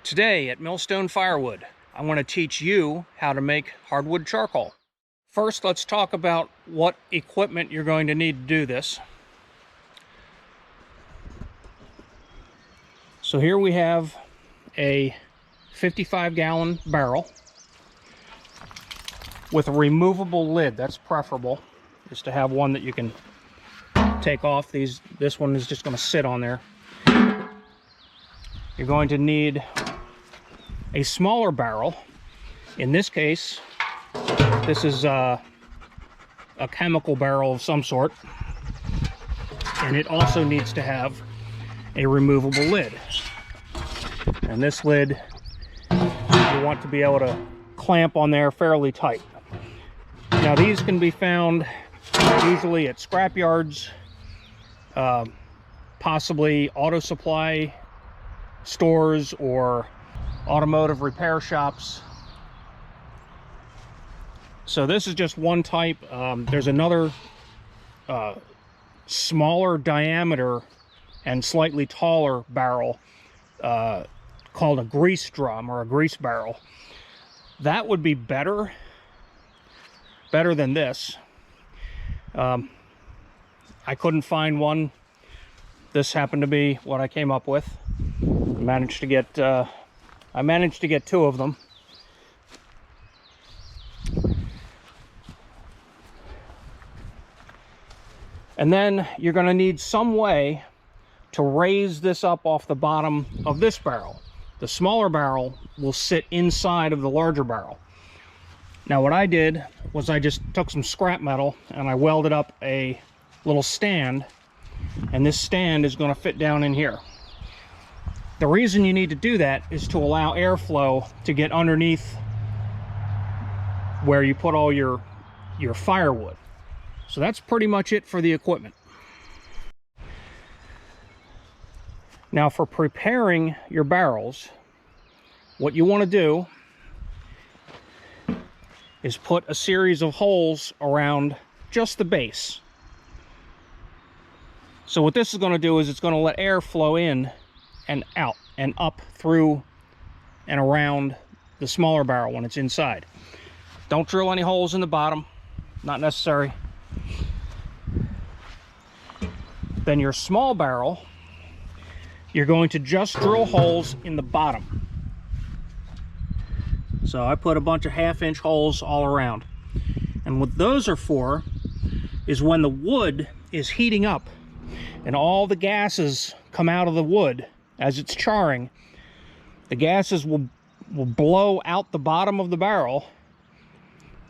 Today at Millstone Firewood, I want to teach you how to make hardwood charcoal. First, let's talk about what equipment you're going to need to do this. So here we have a 55-gallon barrel with a removable lid. That's preferable, is to have one that you can take off. This one is just going to sit on there. You're going to need a smaller barrel. In this case, this is a chemical barrel of some sort, and it also needs to have a removable lid. And this lid, you want to be able to clamp on there fairly tight. Now these can be found usually at scrap yards, possibly auto supply stores or automotive repair shops. So this is just one type. There's another smaller diameter and slightly taller barrel called a grease drum or a grease barrel. That would be better than this. I couldn't find one. This happened to be what I came up with. I managed to get two of them. And then you're going to need some way to raise this up off the bottom of this barrel. The smaller barrel will sit inside of the larger barrel. Now what I did was I just took some scrap metal and I welded up a little stand, and this stand is going to fit down in here. The reason you need to do that is to allow airflow to get underneath where you put all your firewood. So that's pretty much it for the equipment. Now for preparing your barrels, what you want to do is put a series of holes around just the base. So what this is going to do is it's going to let air flow in and out and up through and around the smaller barrel when it's inside. Don't drill any holes in the bottom, not necessary. Then your small barrel, you're going to just drill holes in the bottom. So I put a bunch of 1/2-inch holes all around. And what those are for is when the wood is heating up and all the gases come out of the wood as it's charring, the gases will blow out the bottom of the barrel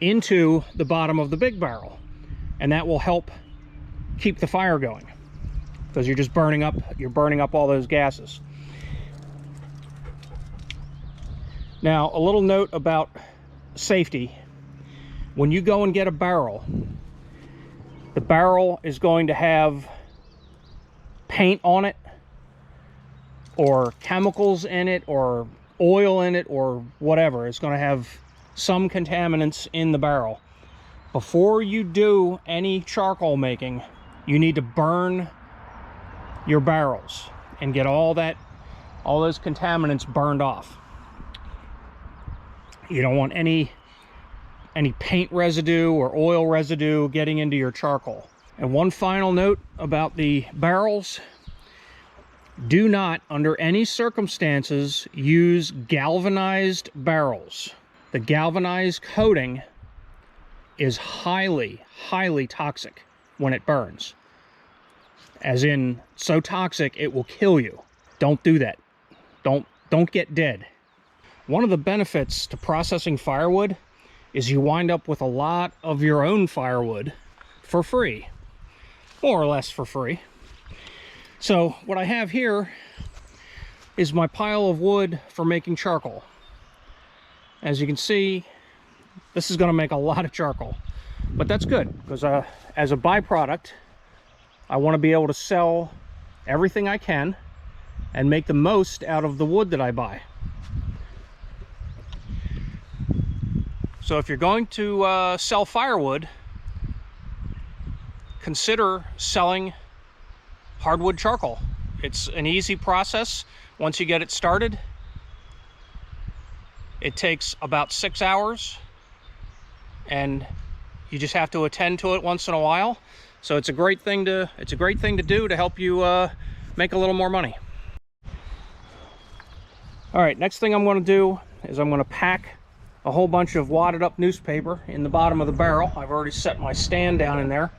into the bottom of the big barrel. And that will help keep the fire going, because you're burning up all those gases. Now, a little note about safety. When you go and get a barrel, the barrel is going to have paint on it, or chemicals in it, or oil in it, or whatever. It's going to have some contaminants in the barrel. Before you do any charcoal making, you need to burn your barrels and get all those contaminants burned off. You don't want any paint residue or oil residue getting into your charcoal. And one final note about the barrels: do not, under any circumstances, use galvanized barrels. The galvanized coating is highly, highly toxic when it burns. As in, so toxic it will kill you. Don't do that. Don't get dead. One of the benefits to processing firewood is you wind up with a lot of your own firewood for free, more or less for free. So what I have here is my pile of wood for making charcoal. As you can see, this is going to make a lot of charcoal, but that's good, because as a byproduct, I want to be able to sell everything I can and make the most out of the wood that I buy. So if you're going to sell firewood, consider selling hardwood charcoal. It's an easy process once you get it started. It takes about 6 hours, and you just have to attend to it once in a while. So it's a great thing to do to help you make a little more money. All right, next thing I'm going to do is I'm going to pack a whole bunch of wadded up newspaper in the bottom of the barrel. I've already set my stand down in there.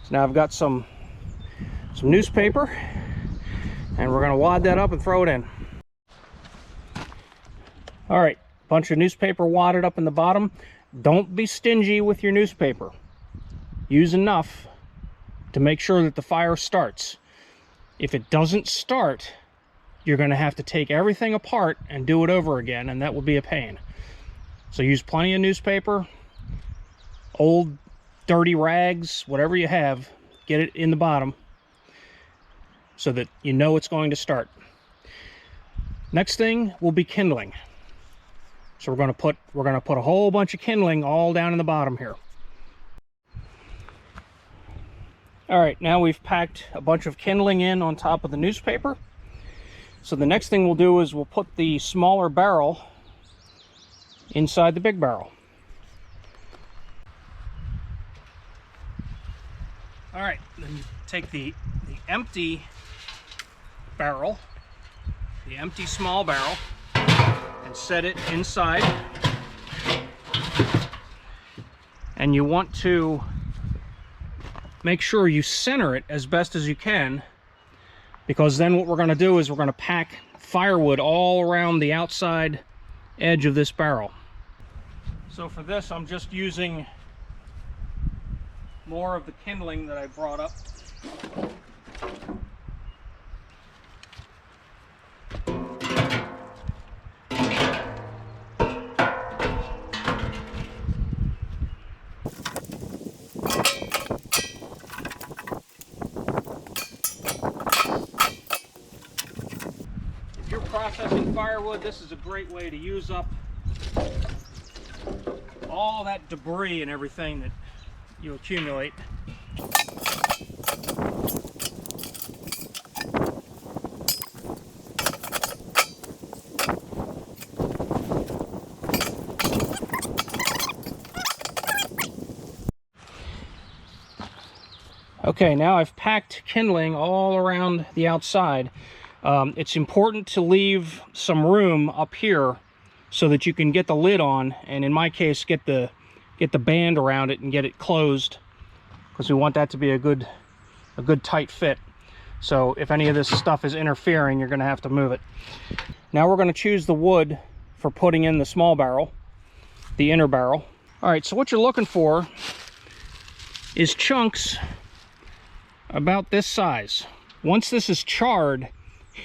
So now I've got some newspaper, and we're going to wad that up and throw it in. All right, bunch of newspaper wadded up in the bottom. Don't be stingy with your newspaper. Use enough to make sure that the fire starts. If it doesn't start, you're going to have to take everything apart and do it over again, and that will be a pain. So use plenty of newspaper, old dirty rags, whatever you have, get it in the bottom so that you know it's going to start. Next thing will be kindling. So we're going to put a whole bunch of kindling all down in the bottom here. All right, now we've packed a bunch of kindling in on top of the newspaper. So the next thing we'll do is we'll put the smaller barrel inside the big barrel. All right, then take the empty barrel, the empty small barrel, and set it inside. And you want to make sure you center it as best as you can, because then what we're going to do is we're going to pack firewood all around the outside edge of this barrel. So for this, I'm just using more of the kindling that I brought up. If you're processing firewood, this is a great way to use up all that debris and everything that you accumulate. Okay, now I've packed kindling all around the outside. It's important to leave some room up here so that you can get the lid on, and in my case get the band around it and get it closed, because we want that to be a good tight fit. So if any of this stuff is interfering, you're going to have to move it. Now we're going to choose the wood for putting in the small barrel, the inner barrel. All right, so what you're looking for is chunks about this size. Once this is charred,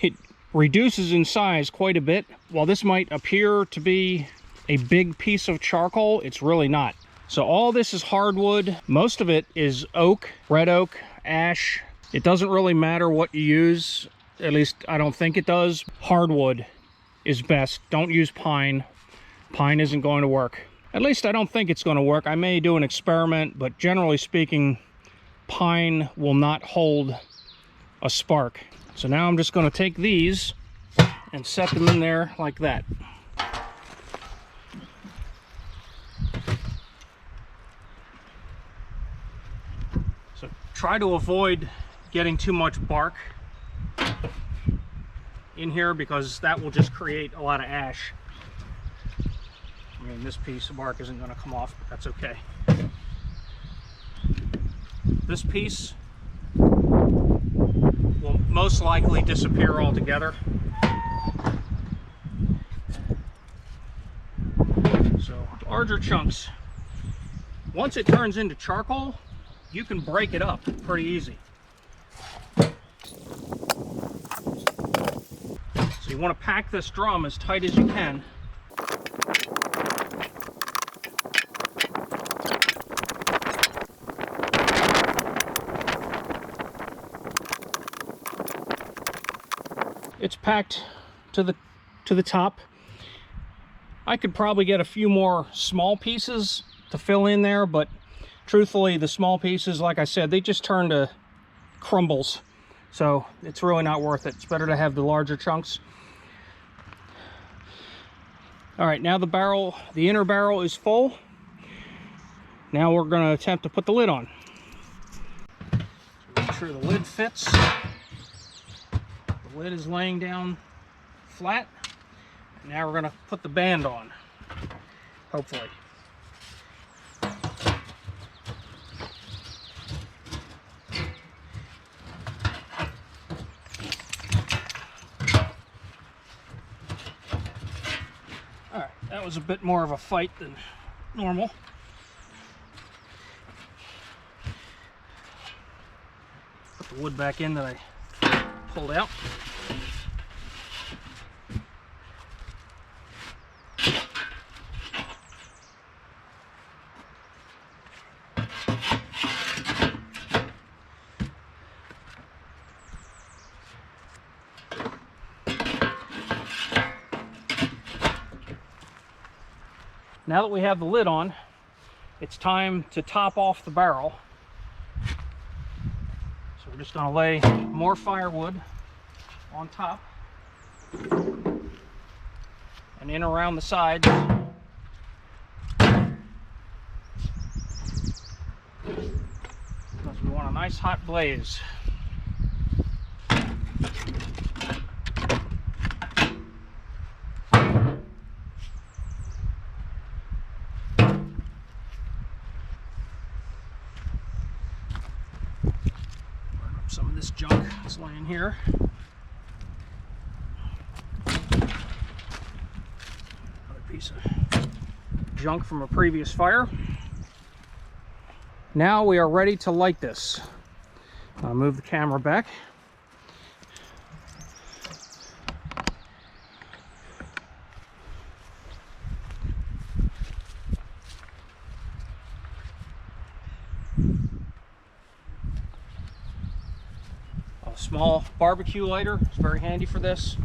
it reduces in size quite a bit. While this might appear to be a big piece of charcoal, it's really not. So all this is hardwood. Most of it is oak, red oak, ash. It doesn't really matter what you use. At least I don't think it does. Hardwood is best. Don't use pine. Pine isn't going to work. At least I don't think it's going to work. I may do an experiment, but generally speaking, pine will not hold a spark. So now I'm just going to take these and set them in there like that. So try to avoid getting too much bark in here, because that will just create a lot of ash. I mean, this piece of bark isn't going to come off, but that's okay. This piece will most likely disappear altogether. So larger chunks. Once it turns into charcoal, you can break it up pretty easy. So you want to pack this drum as tight as you can. It's packed to the top. I could probably get a few more small pieces to fill in there, but truthfully, the small pieces, like I said, they just turn to crumbles. So it's really not worth it. It's better to have the larger chunks. All right, now the inner barrel is full. Now we're going to attempt to put the lid on. So make sure the lid fits. The lid is laying down flat. Now we're going to put the band on, hopefully. All right, that was a bit more of a fight than normal. Put the wood back in that I pulled out. Now that we have the lid on, it's time to top off the barrel. So we're just going to lay more firewood on top and in around the sides. Because we want a nice hot blaze. Some of this junk that's laying here. Another piece of junk from a previous fire. Now we are ready to light this. I'll move the camera back. Small barbecue lighter. It's very handy for this.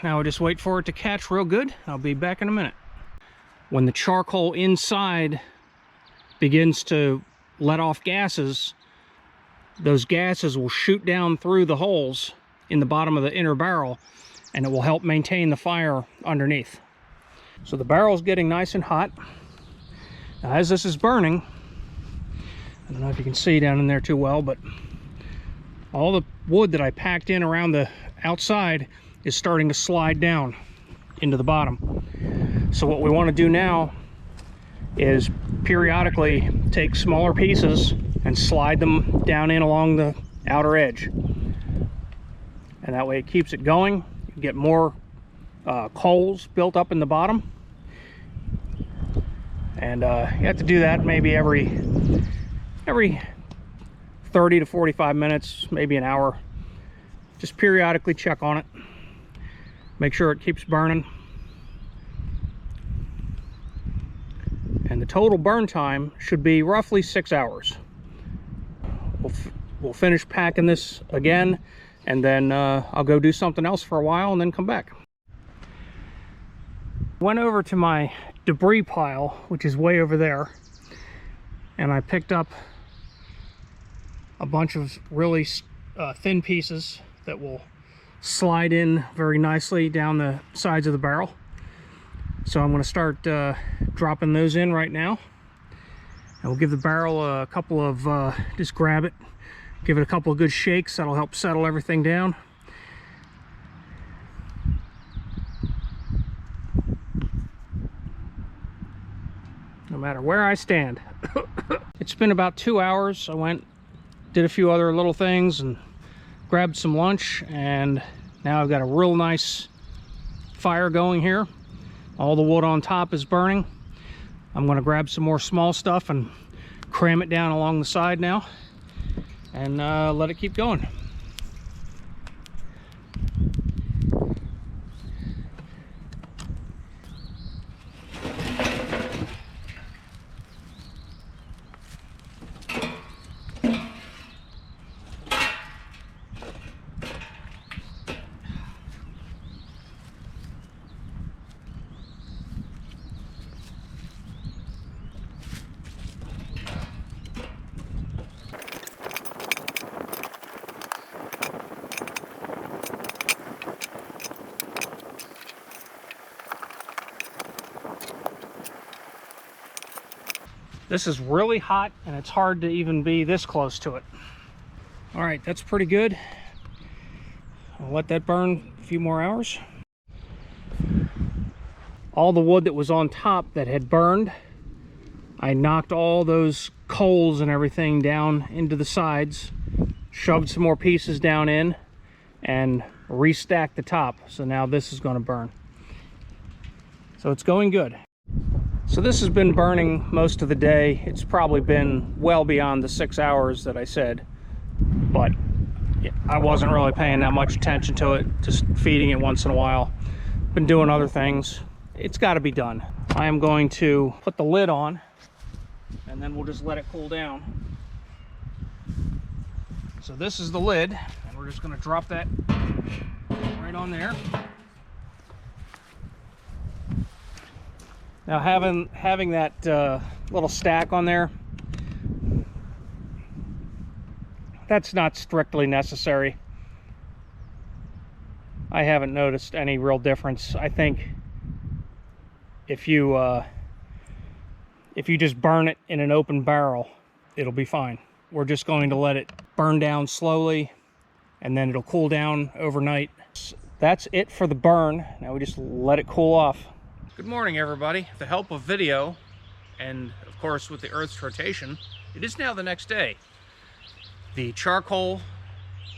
Now we just wait for it to catch real good. I'll be back in a minute. When the charcoal inside begins to let off gases, those gases will shoot down through the holes in the bottom of the inner barrel, and it will help maintain the fire underneath. So the barrel is getting nice and hot. Now, as this is burning, I don't know if you can see down in there too well, but all the wood that I packed in around the outside is starting to slide down into the bottom. So what we want to do now is periodically take smaller pieces and slide them down in along the outer edge. And that way it keeps it going. You get more coals built up in the bottom. And you have to do that maybe every 30 to 45 minutes, maybe an hour. Just periodically check on it. Make sure it keeps burning. And the total burn time should be roughly 6 hours. We'll finish packing this again, and then I'll go do something else for a while and then come back. Went over to my debris pile, which is way over there, and I picked up a bunch of really thin pieces that will slide in very nicely down the sides of the barrel. So I'm going to start dropping those in right now, and we'll give the barrel a couple of just grab it, give it a couple of good shakes. That'll help settle everything down. No matter where I stand. It's been about 2 hours. I went, did a few other little things and grabbed some lunch, and now I've got a real nice fire going here. All the wood on top is burning. I'm going to grab some more small stuff and cram it down along the side now, and let it keep going. This is really hot and it's hard to even be this close to it. All right, that's pretty good. I'll let that burn a few more hours. All the wood that was on top that had burned, I knocked all those coals and everything down into the sides, shoved some more pieces down in, and restacked the top. So now this is going to burn. So it's going good. So this has been burning most of the day. It's probably been well beyond the 6 hours that I said, but I wasn't really paying that much attention to it, just feeding it once in a while. Been doing other things. It's got to be done. I am going to put the lid on and then we'll just let it cool down. So this is the lid, and we're just going to drop that right on there. Now having that little stack on there, that's not strictly necessary. I haven't noticed any real difference. I think if you just burn it in an open barrel, it'll be fine. We're just going to let it burn down slowly, and then it'll cool down overnight. That's it for the burn. Now we just let it cool off. Good morning, everybody. With the help of video, and of course with the Earth's rotation, it is now the next day. The charcoal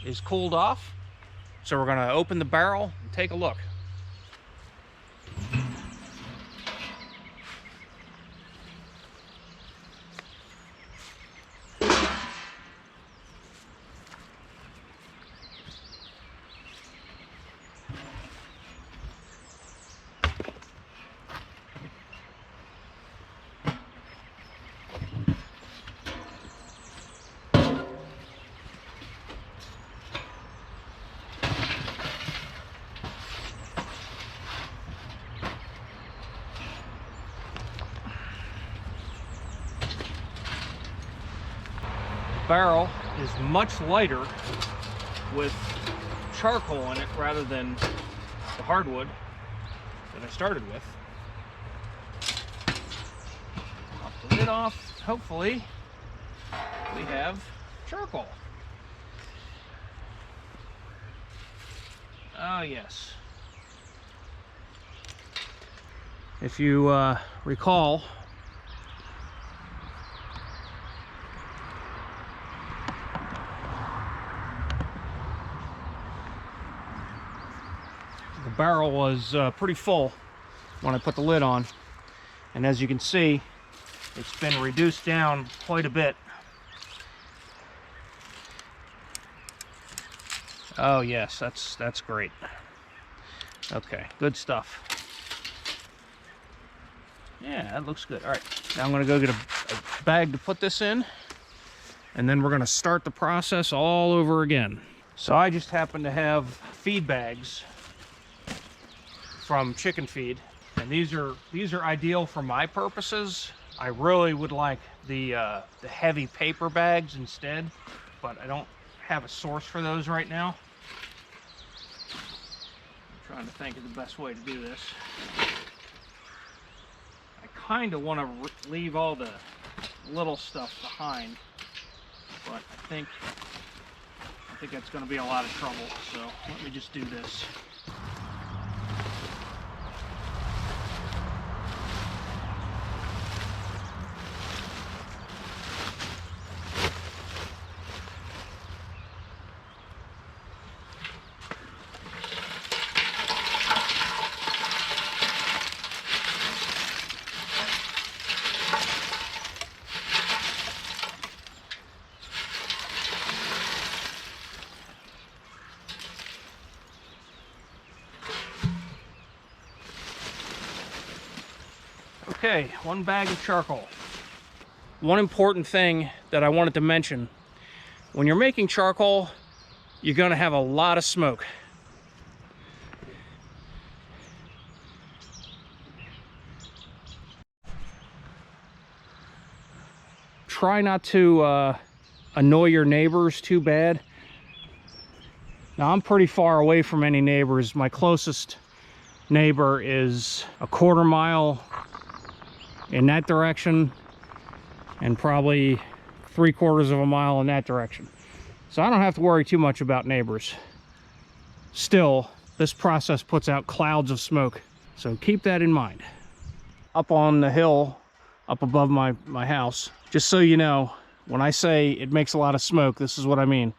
is cooled off, so we're going to open the barrel and take a look. Barrel is much lighter with charcoal in it rather than the hardwood that I started with. Pop the lid off. Hopefully we have charcoal. Oh yes. If you recall, the barrel was pretty full when I put the lid on, and as you can see, it's been reduced down quite a bit. Oh yes, that's great. Okay, good stuff. Yeah, that looks good. All right, now I'm going to go get a bag to put this in, and then we're going to start the process all over again. So I just happen to have feed bags from chicken feed, and these are ideal for my purposes. I really would like the heavy paper bags instead, but I don't have a source for those right now. I'm trying to think of the best way to do this. I kind of want to leave all the little stuff behind, but I think that's going to be a lot of trouble, so let me just do this. Okay, one bag of charcoal. One important thing that I wanted to mention, when you're making charcoal, you're going to have a lot of smoke. Try not to annoy your neighbors too bad. Now, I'm pretty far away from any neighbors. My closest neighbor is a 1/4 mile in that direction, and probably 3/4 of a mile in that direction. So I don't have to worry too much about neighbors. Still, this process puts out clouds of smoke, so keep that in mind. Up on the hill, up above my house, just so you know, when I say it makes a lot of smoke, this is what I mean.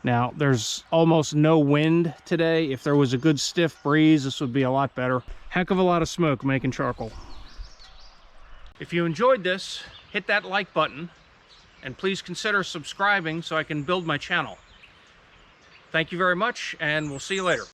Now, there's almost no wind today. If there was a good stiff breeze, this would be a lot better. Heck of a lot of smoke making charcoal. If you enjoyed this, hit that like button, and please consider subscribing so I can build my channel. Thank you very much, and we'll see you later.